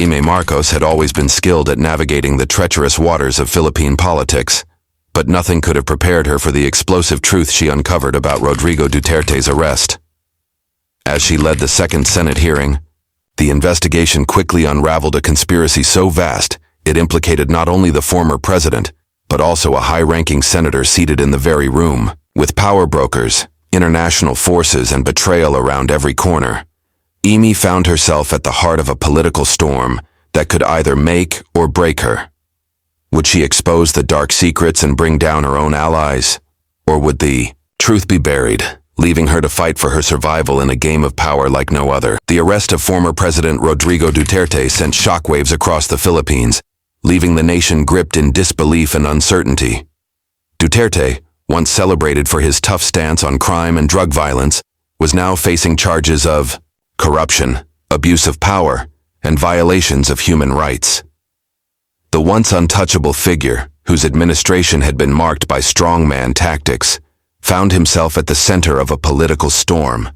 Imee Marcos had always been skilled at navigating the treacherous waters of Philippine politics, but nothing could have prepared her for the explosive truth she uncovered about Rodrigo Duterte's arrest. As she led the second Senate hearing, the investigation quickly unraveled a conspiracy so vast it implicated not only the former president, but also a high-ranking senator seated in the very room. With power brokers, international forces, and betrayal around every corner, Imee found herself at the heart of a political storm that could either make or break her. Would she expose the dark secrets and bring down her own allies? Or would the truth be buried, leaving her to fight for her survival in a game of power like no other? The arrest of former President Rodrigo Duterte sent shockwaves across the Philippines, leaving the nation gripped in disbelief and uncertainty. Duterte, once celebrated for his tough stance on crime and drug violence, was now facing charges of corruption, abuse of power, and violations of human rights. The once untouchable figure, whose administration had been marked by strongman tactics, found himself at the center of a political storm.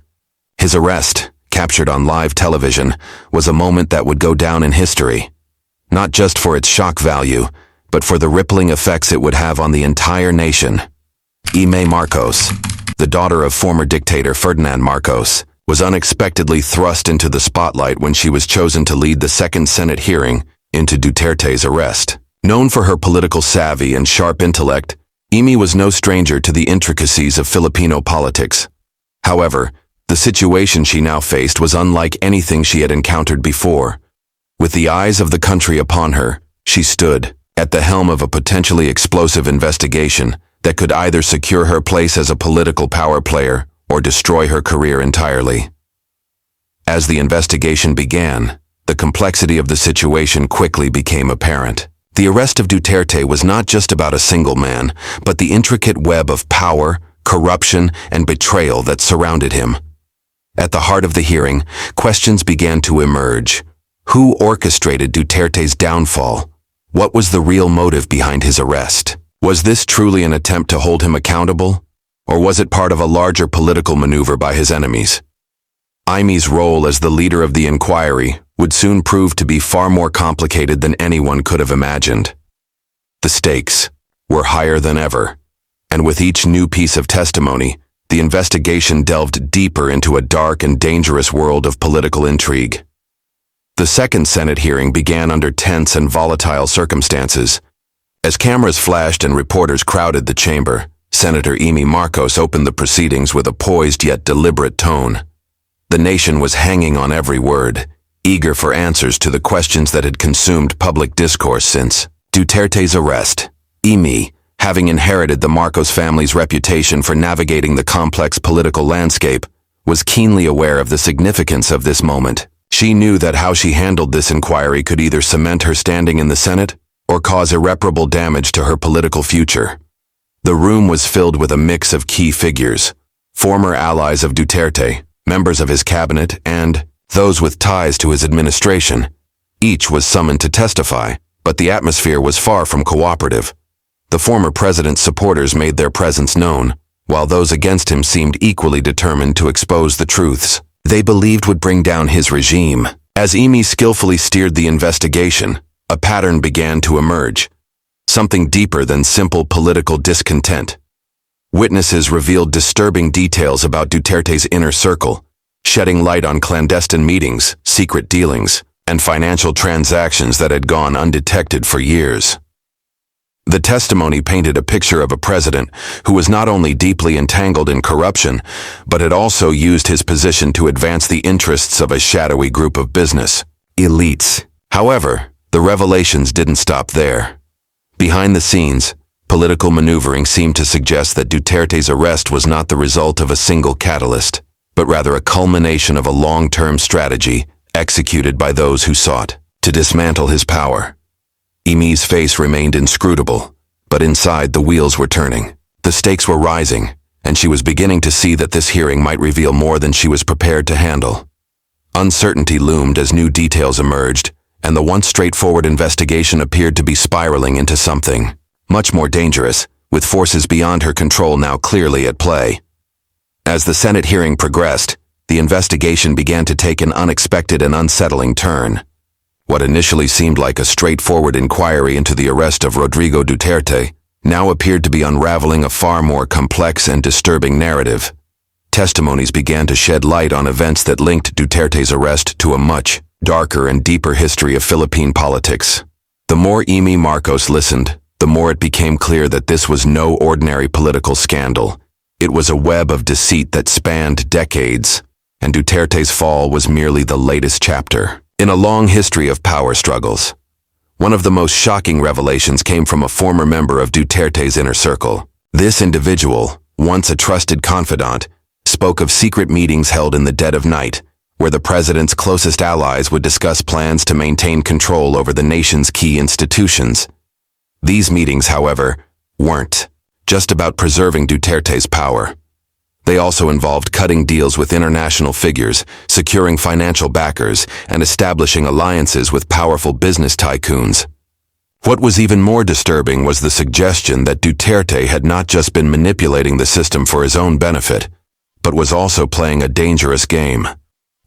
His arrest, captured on live television, was a moment that would go down in history, not just for its shock value, but for the rippling effects it would have on the entire nation. Imee Marcos, the daughter of former dictator Ferdinand Marcos, was unexpectedly thrust into the spotlight when she was chosen to lead the second Senate hearing into Duterte's arrest. Known for her political savvy and sharp intellect, Imee was no stranger to the intricacies of Filipino politics. However, the situation she now faced was unlike anything she had encountered before. With the eyes of the country upon her, she stood at the helm of a potentially explosive investigation that could either secure her place as a political power player or destroy her career entirely. As the investigation began, the complexity of the situation quickly became apparent. The arrest of Duterte was not just about a single man, but the intricate web of power, corruption, and betrayal that surrounded him. At the heart of the hearing, questions began to emerge. Who orchestrated Duterte's downfall? What was the real motive behind his arrest? Was this truly an attempt to hold him accountable? Or was it part of a larger political maneuver by his enemies? Imee's role as the leader of the inquiry would soon prove to be far more complicated than anyone could have imagined. The stakes were higher than ever, and with each new piece of testimony, the investigation delved deeper into a dark and dangerous world of political intrigue. The second Senate hearing began under tense and volatile circumstances. As cameras flashed and reporters crowded the chamber, Senator Imee Marcos opened the proceedings with a poised yet deliberate tone. The nation was hanging on every word, eager for answers to the questions that had consumed public discourse since Duterte's arrest. Imee, having inherited the Marcos family's reputation for navigating the complex political landscape, was keenly aware of the significance of this moment. She knew that how she handled this inquiry could either cement her standing in the Senate or cause irreparable damage to her political future. The room was filled with a mix of key figures, former allies of Duterte, members of his cabinet, and those with ties to his administration. Each was summoned to testify, but the atmosphere was far from cooperative. The former president's supporters made their presence known, while those against him seemed equally determined to expose the truths they believed would bring down his regime. As Imee skillfully steered the investigation, a pattern began to emerge, something deeper than simple political discontent. Witnesses revealed disturbing details about Duterte's inner circle, shedding light on clandestine meetings, secret dealings, and financial transactions that had gone undetected for years. The testimony painted a picture of a president who was not only deeply entangled in corruption, but had also used his position to advance the interests of a shadowy group of business elites. However, the revelations didn't stop there. Behind the scenes, political maneuvering seemed to suggest that Duterte's arrest was not the result of a single catalyst, but rather a culmination of a long-term strategy executed by those who sought to dismantle his power. Imee's face remained inscrutable, but inside the wheels were turning. The stakes were rising, and she was beginning to see that this hearing might reveal more than she was prepared to handle. Uncertainty loomed as new details emerged, and the once straightforward investigation appeared to be spiraling into something much more dangerous, with forces beyond her control now clearly at play. As the Senate hearing progressed, the investigation began to take an unexpected and unsettling turn. What initially seemed like a straightforward inquiry into the arrest of Rodrigo Duterte now appeared to be unraveling a far more complex and disturbing narrative. Testimonies began to shed light on events that linked Duterte's arrest to a much darker and deeper history of Philippine politics. The more Imee Marcos listened, the more it became clear that this was no ordinary political scandal. It was a web of deceit that spanned decades, and Duterte's fall was merely the latest chapter in a long history of power struggles. One of the most shocking revelations came from a former member of Duterte's inner circle. This individual, once a trusted confidant, spoke of secret meetings held in the dead of night, where the president's closest allies would discuss plans to maintain control over the nation's key institutions. These meetings, however, weren't just about preserving Duterte's power. They also involved cutting deals with international figures, securing financial backers, and establishing alliances with powerful business tycoons. What was even more disturbing was the suggestion that Duterte had not just been manipulating the system for his own benefit, but was also playing a dangerous game,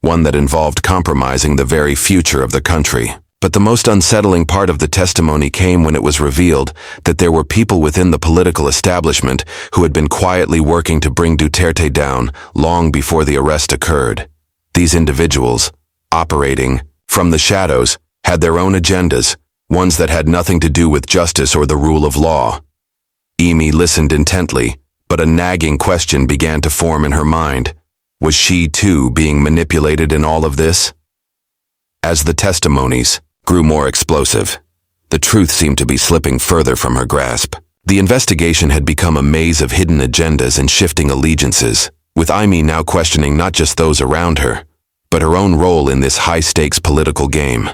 one that involved compromising the very future of the country. But the most unsettling part of the testimony came when it was revealed that there were people within the political establishment who had been quietly working to bring Duterte down long before the arrest occurred. These individuals, operating from the shadows, had their own agendas, ones that had nothing to do with justice or the rule of law. Imee listened intently, but a nagging question began to form in her mind. Was she, too, being manipulated in all of this? As the testimonies grew more explosive, the truth seemed to be slipping further from her grasp. The investigation had become a maze of hidden agendas and shifting allegiances, with Imee now questioning not just those around her, but her own role in this high-stakes political game.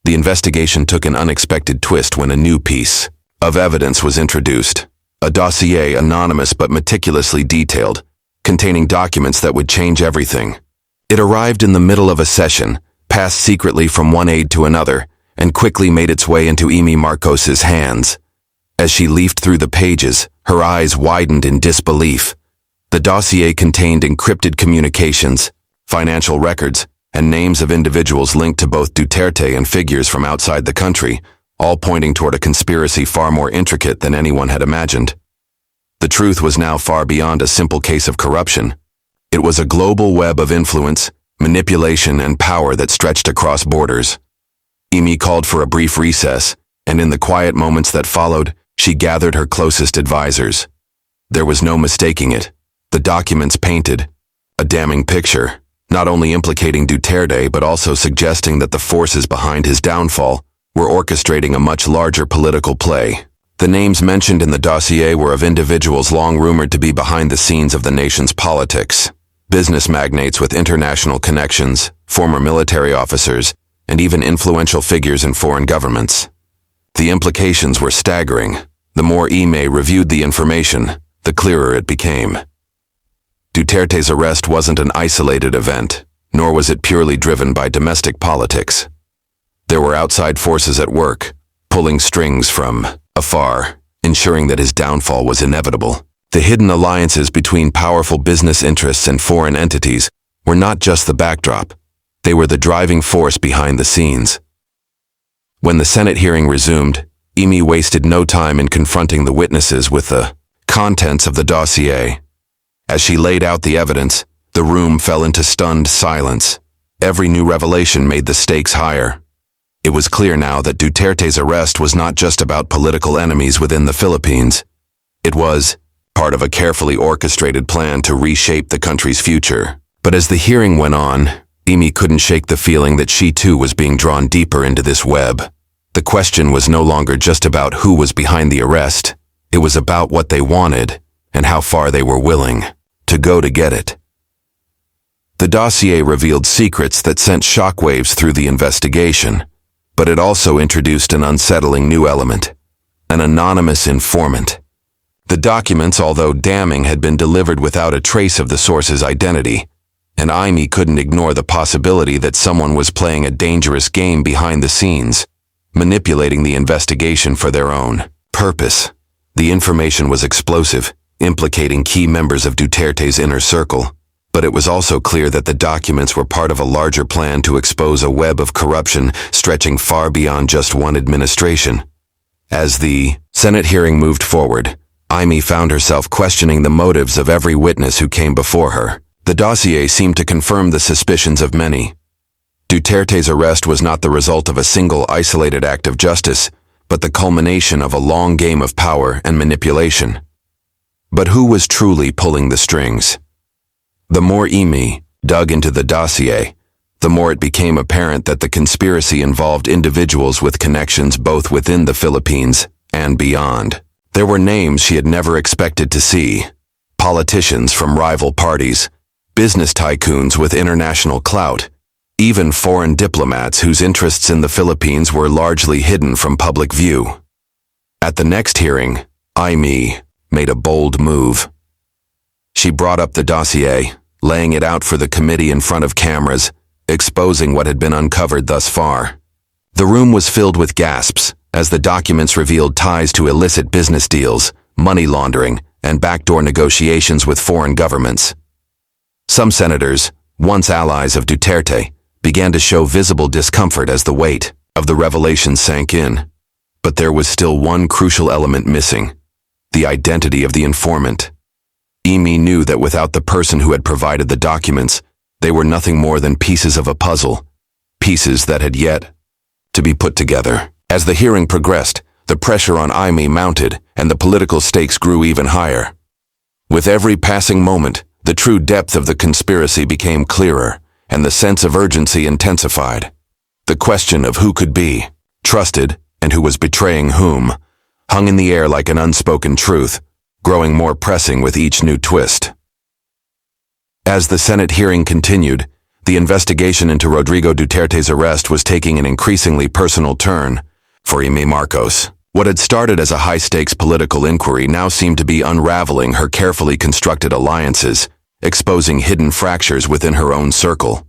The investigation took an unexpected twist when a new piece of evidence was introduced, a dossier anonymous but meticulously detailed, containing documents that would change everything. It arrived in the middle of a session, passed secretly from one aide to another, and quickly made its way into Imee Marcos's hands. As she leafed through the pages, her eyes widened in disbelief. The dossier contained encrypted communications, financial records, and names of individuals linked to both Duterte and figures from outside the country, all pointing toward a conspiracy far more intricate than anyone had imagined. The truth was now far beyond a simple case of corruption. It was a global web of influence, manipulation, and power that stretched across borders. Imee called for a brief recess, and in the quiet moments that followed, she gathered her closest advisors. There was no mistaking it. The documents painted a damning picture, not only implicating Duterte but also suggesting that the forces behind his downfall were orchestrating a much larger political play. The names mentioned in the dossier were of individuals long rumored to be behind the scenes of the nation's politics. Business magnates with international connections, former military officers, and even influential figures in foreign governments. The implications were staggering. The more Imee reviewed the information, the clearer it became. Duterte's arrest wasn't an isolated event, nor was it purely driven by domestic politics. There were outside forces at work, pulling strings from afar, ensuring that his downfall was inevitable. The hidden alliances between powerful business interests and foreign entities were not just the backdrop, they were the driving force behind the scenes. When the Senate hearing resumed, Imee wasted no time in confronting the witnesses with the contents of the dossier. As she laid out the evidence, the room fell into stunned silence. Every new revelation made the stakes higher. It was clear now that Duterte's arrest was not just about political enemies within the Philippines. It was part of a carefully orchestrated plan to reshape the country's future. But as the hearing went on, Imee couldn't shake the feeling that she too was being drawn deeper into this web. The question was no longer just about who was behind the arrest. It was about what they wanted and how far they were willing to go to get it. The dossier revealed secrets that sent shockwaves through the investigation, but it also introduced an unsettling new element, an anonymous informant. The documents, although damning, had been delivered without a trace of the source's identity, and Imee couldn't ignore the possibility that someone was playing a dangerous game behind the scenes, manipulating the investigation for their own purpose. The information was explosive, implicating key members of Duterte's inner circle, But it was also clear that the documents were part of a larger plan to expose a web of corruption stretching far beyond just one administration. As the Senate hearing moved forward, Imee found herself questioning the motives of every witness who came before her. The dossier seemed to confirm the suspicions of many. Duterte's arrest was not the result of a single isolated act of justice, but the culmination of a long game of power and manipulation. But who was truly pulling the strings? The more Imee dug into the dossier, the more it became apparent that the conspiracy involved individuals with connections both within the Philippines and beyond. There were names she had never expected to see: politicians from rival parties, business tycoons with international clout, even foreign diplomats whose interests in the Philippines were largely hidden from public view. At the next hearing, Imee made a bold move. She brought up the dossier, laying it out for the committee in front of cameras, exposing what had been uncovered thus far. The room was filled with gasps as the documents revealed ties to illicit business deals, money laundering, and backdoor negotiations with foreign governments. Some senators, once allies of Duterte, began to show visible discomfort as the weight of the revelations sank in. But there was still one crucial element missing: the identity of the informant. Imee knew that without the person who had provided the documents, they were nothing more than pieces of a puzzle, pieces that had yet to be put together. As the hearing progressed, the pressure on Imee mounted and the political stakes grew even higher. With every passing moment, the true depth of the conspiracy became clearer, and the sense of urgency intensified. The question of who could be trusted and who was betraying whom hung in the air like an unspoken truth, growing more pressing with each new twist. As the Senate hearing continued, the investigation into Rodrigo Duterte's arrest was taking an increasingly personal turn for Imee Marcos. What had started as a high-stakes political inquiry now seemed to be unraveling her carefully constructed alliances, exposing hidden fractures within her own circle.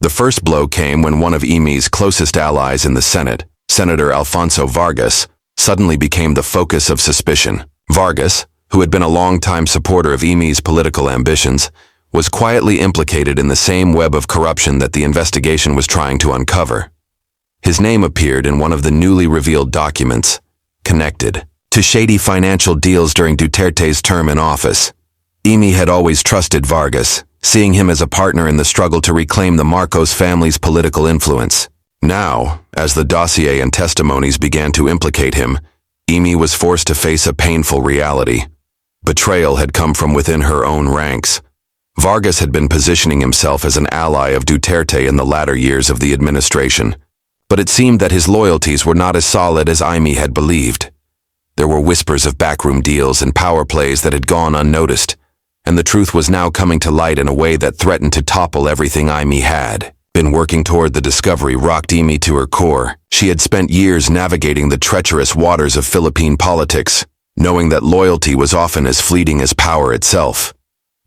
The first blow came when one of Imee's closest allies in the Senate, Senator Alfonso Vargas, suddenly became the focus of suspicion. Vargas, who had been a long-time supporter of Imee's political ambitions, was quietly implicated in the same web of corruption that the investigation was trying to uncover. His name appeared in one of the newly revealed documents, connected to shady financial deals during Duterte's term in office. Imee had always trusted Vargas, seeing him as a partner in the struggle to reclaim the Marcos family's political influence. Now, as the dossier and testimonies began to implicate him, Imee was forced to face a painful reality. Betrayal had come from within her own ranks. Vargas had been positioning himself as an ally of Duterte in the latter years of the administration, but it seemed that his loyalties were not as solid as Imee had believed. There were whispers of backroom deals and power plays that had gone unnoticed, and the truth was now coming to light in a way that threatened to topple everything Imee had been working toward. The discovery rocked Imee to her core. She had spent years navigating the treacherous waters of Philippine politics, knowing that loyalty was often as fleeting as power itself.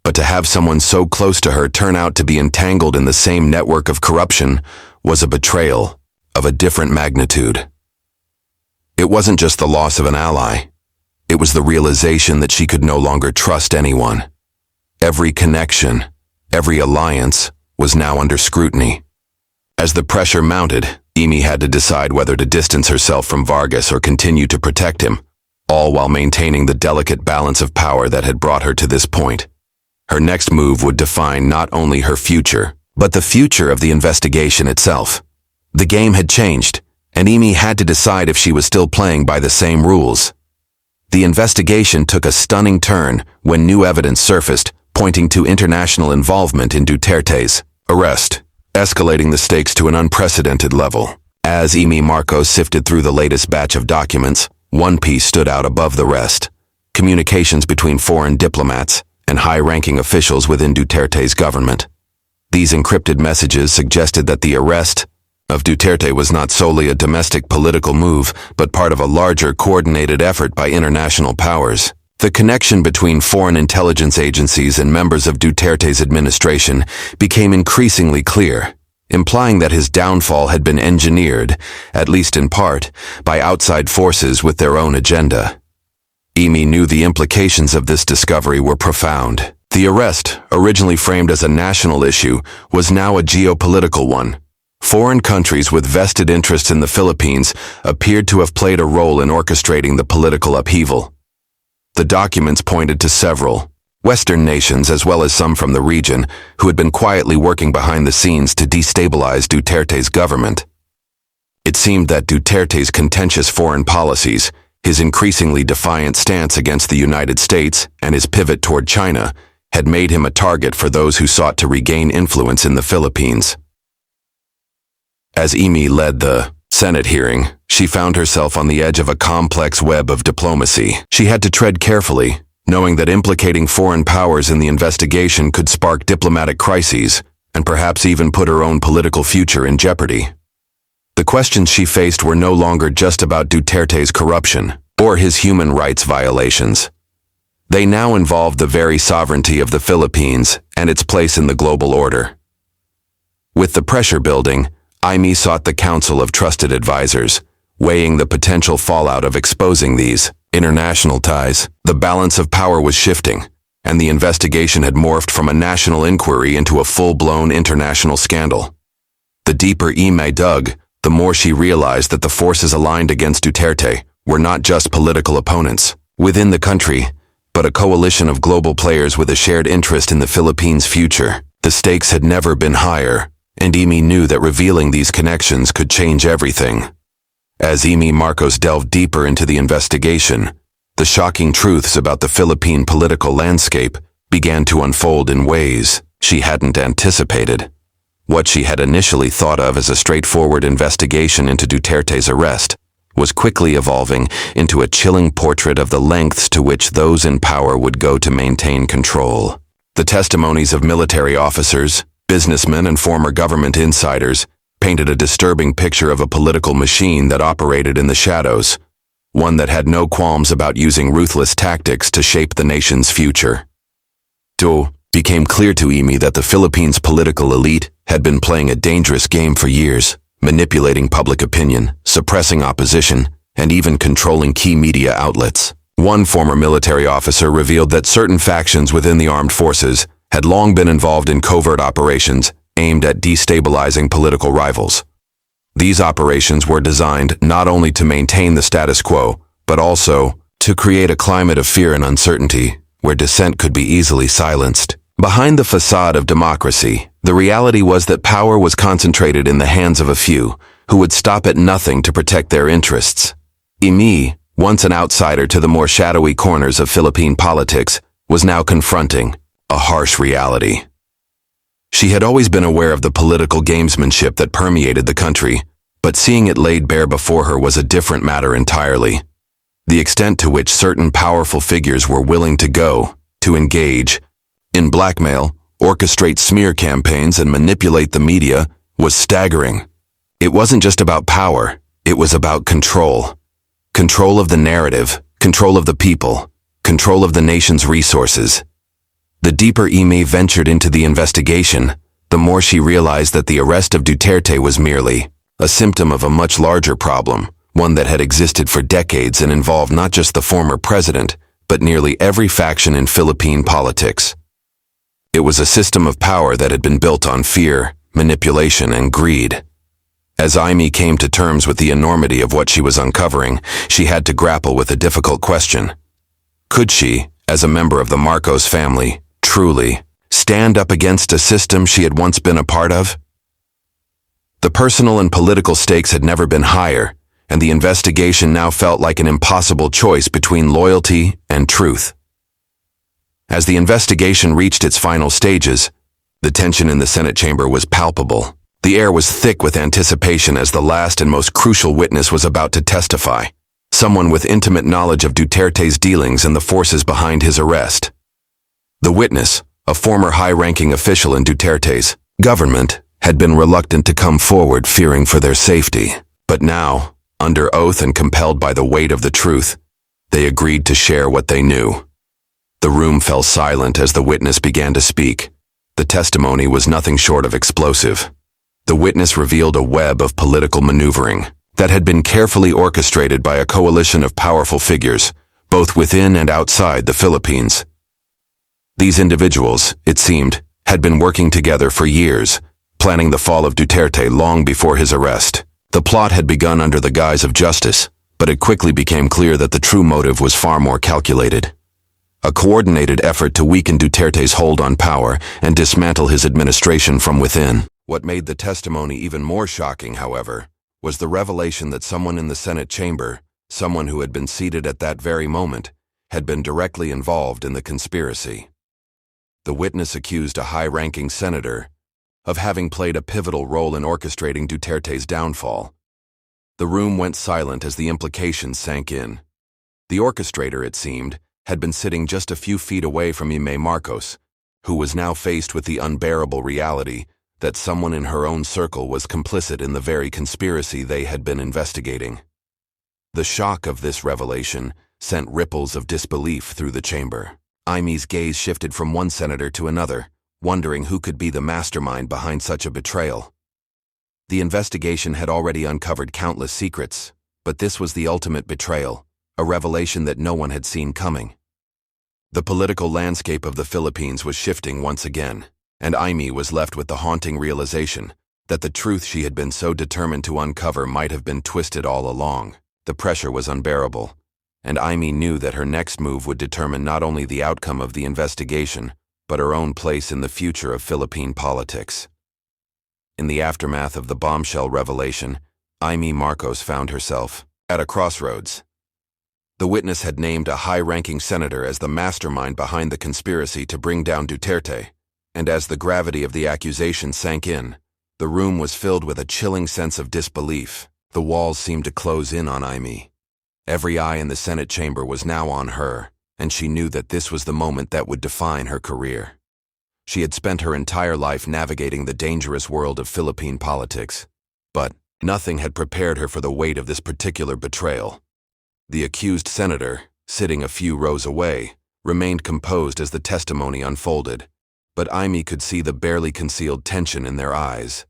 But to have someone so close to her turn out to be entangled in the same network of corruption was a betrayal of a different magnitude. It wasn't just the loss of an ally. It was the realization that she could no longer trust anyone. Every connection, every alliance, was now under scrutiny. As the pressure mounted, Imee had to decide whether to distance herself from Vargas or continue to protect him, all while maintaining the delicate balance of power that had brought her to this point. Her next move would define not only her future, but the future of the investigation itself. The game had changed, and Imee had to decide if she was still playing by the same rules. The investigation took a stunning turn when new evidence surfaced, pointing to international involvement in Duterte's arrest, escalating the stakes to an unprecedented level. As Imee Marcos sifted through the latest batch of documents, one piece stood out above the rest: communications between foreign diplomats and high-ranking officials within Duterte's government. These encrypted messages suggested that the arrest of Duterte was not solely a domestic political move, but part of a larger coordinated effort by international powers. The connection between foreign intelligence agencies and members of Duterte's administration became increasingly clear, implying that his downfall had been engineered, at least in part, by outside forces with their own agenda. Imee knew the implications of this discovery were profound. The arrest, originally framed as a national issue, was now a geopolitical one. Foreign countries with vested interests in the Philippines appeared to have played a role in orchestrating the political upheaval. The documents pointed to several Western nations, as well as some from the region, who had been quietly working behind the scenes to destabilize Duterte's government. It seemed that Duterte's contentious foreign policies, his increasingly defiant stance against the United States, and his pivot toward China had made him a target for those who sought to regain influence in the Philippines. As Imee led the Senate hearing, she found herself on the edge of a complex web of diplomacy. She had to tread carefully, knowing that implicating foreign powers in the investigation could spark diplomatic crises and perhaps even put her own political future in jeopardy. The questions she faced were no longer just about Duterte's corruption or his human rights violations. They now involved the very sovereignty of the Philippines and its place in the global order. With the pressure building, Imee sought the counsel of trusted advisors, weighing the potential fallout of exposing these international ties. The balance of power was shifting, and the investigation had morphed from a national inquiry into a full-blown international scandal. The deeper Imee dug, the more she realized that the forces aligned against Duterte were not just political opponents within the country, but a coalition of global players with a shared interest in the Philippines' future. The stakes had never been higher, and Imee knew that revealing these connections could change everything. As Imee Marcos delved deeper into the investigation, the shocking truths about the Philippine political landscape began to unfold in ways she hadn't anticipated. What she had initially thought of as a straightforward investigation into Duterte's arrest was quickly evolving into a chilling portrait of the lengths to which those in power would go to maintain control. The testimonies of military officers, businessmen, and former government insiders painted a disturbing picture of a political machine that operated in the shadows, one that had no qualms about using ruthless tactics to shape the nation's future. It became clear to Imee that the Philippines' political elite had been playing a dangerous game for years, manipulating public opinion, suppressing opposition, and even controlling key media outlets. One former military officer revealed that certain factions within the armed forces had long been involved in covert operations aimed at destabilizing political rivals. These operations were designed not only to maintain the status quo, but also to create a climate of fear and uncertainty where dissent could be easily silenced. Behind the facade of democracy, the reality was that power was concentrated in the hands of a few who would stop at nothing to protect their interests. Imee, once an outsider to the more shadowy corners of Philippine politics, was now confronting a harsh reality. She had always been aware of the political gamesmanship that permeated the country, but seeing it laid bare before her was a different matter entirely. The extent to which certain powerful figures were willing to engage in blackmail, orchestrate smear campaigns, and manipulate the media was staggering. It wasn't just about power, it was about control. Control of the narrative, control of the people, control of the nation's resources. The deeper Imee ventured into the investigation, the more she realized that the arrest of Duterte was merely a symptom of a much larger problem, one that had existed for decades and involved not just the former president, but nearly every faction in Philippine politics. It was a system of power that had been built on fear, manipulation, and greed. As Imee came to terms with the enormity of what she was uncovering, she had to grapple with a difficult question. Could she, as a member of the Marcos family, truly stand up against a system she had once been a part of? The personal and political stakes had never been higher, and the investigation now felt like an impossible choice between loyalty and truth. As the investigation reached its final stages, the tension in the Senate chamber was palpable. The air was thick with anticipation as the last and most crucial witness was about to testify, someone with intimate knowledge of Duterte's dealings and the forces behind his arrest. The witness, a former high-ranking official in Duterte's government, had been reluctant to come forward, fearing for their safety. But now, under oath and compelled by the weight of the truth, they agreed to share what they knew. The room fell silent as the witness began to speak. The testimony was nothing short of explosive. The witness revealed a web of political maneuvering that had been carefully orchestrated by a coalition of powerful figures, both within and outside the Philippines. These individuals, it seemed, had been working together for years, planning the fall of Duterte long before his arrest. The plot had begun under the guise of justice, but it quickly became clear that the true motive was far more calculated. A coordinated effort to weaken Duterte's hold on power and dismantle his administration from within. What made the testimony even more shocking, however, was the revelation that someone in the Senate chamber, someone who had been seated at that very moment, had been directly involved in the conspiracy. The witness accused a high-ranking senator of having played a pivotal role in orchestrating Duterte's downfall. The room went silent as the implications sank in. The orchestrator, it seemed, had been sitting just a few feet away from Imee Marcos, who was now faced with the unbearable reality that someone in her own circle was complicit in the very conspiracy they had been investigating. The shock of this revelation sent ripples of disbelief through the chamber. Imee's gaze shifted from one senator to another, wondering who could be the mastermind behind such a betrayal. The investigation had already uncovered countless secrets, but this was the ultimate betrayal, a revelation that no one had seen coming. The political landscape of the Philippines was shifting once again, and Imee was left with the haunting realization that the truth she had been so determined to uncover might have been twisted all along. The pressure was unbearable, and Imee knew that her next move would determine not only the outcome of the investigation, but her own place in the future of Philippine politics. In the aftermath of the bombshell revelation, Imee Marcos found herself at a crossroads. The witness had named a high-ranking senator as the mastermind behind the conspiracy to bring down Duterte, and as the gravity of the accusation sank in, the room was filled with a chilling sense of disbelief. The walls seemed to close in on Imee. Every eye in the Senate chamber was now on her, and she knew that this was the moment that would define her career. She had spent her entire life navigating the dangerous world of Philippine politics, but nothing had prepared her for the weight of this particular betrayal. The accused senator, sitting a few rows away, remained composed as the testimony unfolded, but Imee could see the barely concealed tension in their eyes.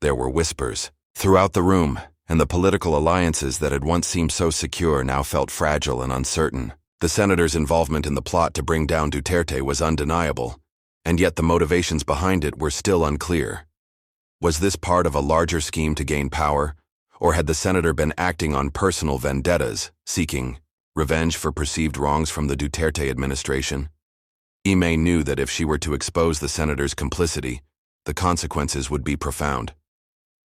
There were whispers throughout the room, and the political alliances that had once seemed so secure now felt fragile and uncertain. The senator's involvement in the plot to bring down Duterte was undeniable, and yet the motivations behind it were still unclear. Was this part of a larger scheme to gain power, or had the senator been acting on personal vendettas, seeking revenge for perceived wrongs from the Duterte administration? Imee knew that if she were to expose the senator's complicity, the consequences would be profound.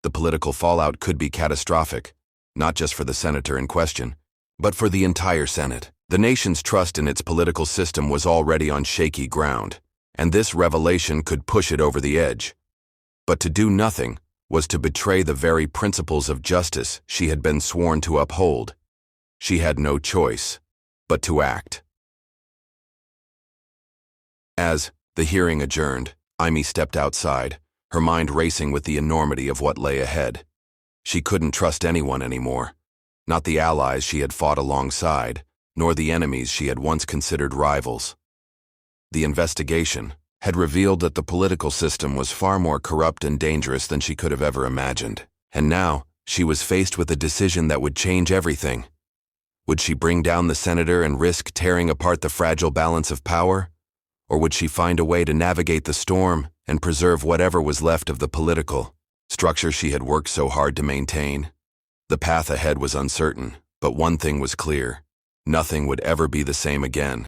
The political fallout could be catastrophic, not just for the senator in question, but for the entire Senate. The nation's trust in its political system was already on shaky ground, and this revelation could push it over the edge. But to do nothing was to betray the very principles of justice she had been sworn to uphold. She had no choice but to act. As the hearing adjourned, Imee stepped outside, her mind racing with the enormity of what lay ahead. She couldn't trust anyone anymore, not the allies she had fought alongside, nor the enemies she had once considered rivals. The investigation had revealed that the political system was far more corrupt and dangerous than she could have ever imagined, and now she was faced with a decision that would change everything. Would she bring down the senator and risk tearing apart the fragile balance of power? Or would she find a way to navigate the storm and preserve whatever was left of the political structure she had worked so hard to maintain? The path ahead was uncertain, but one thing was clear: nothing would ever be the same again.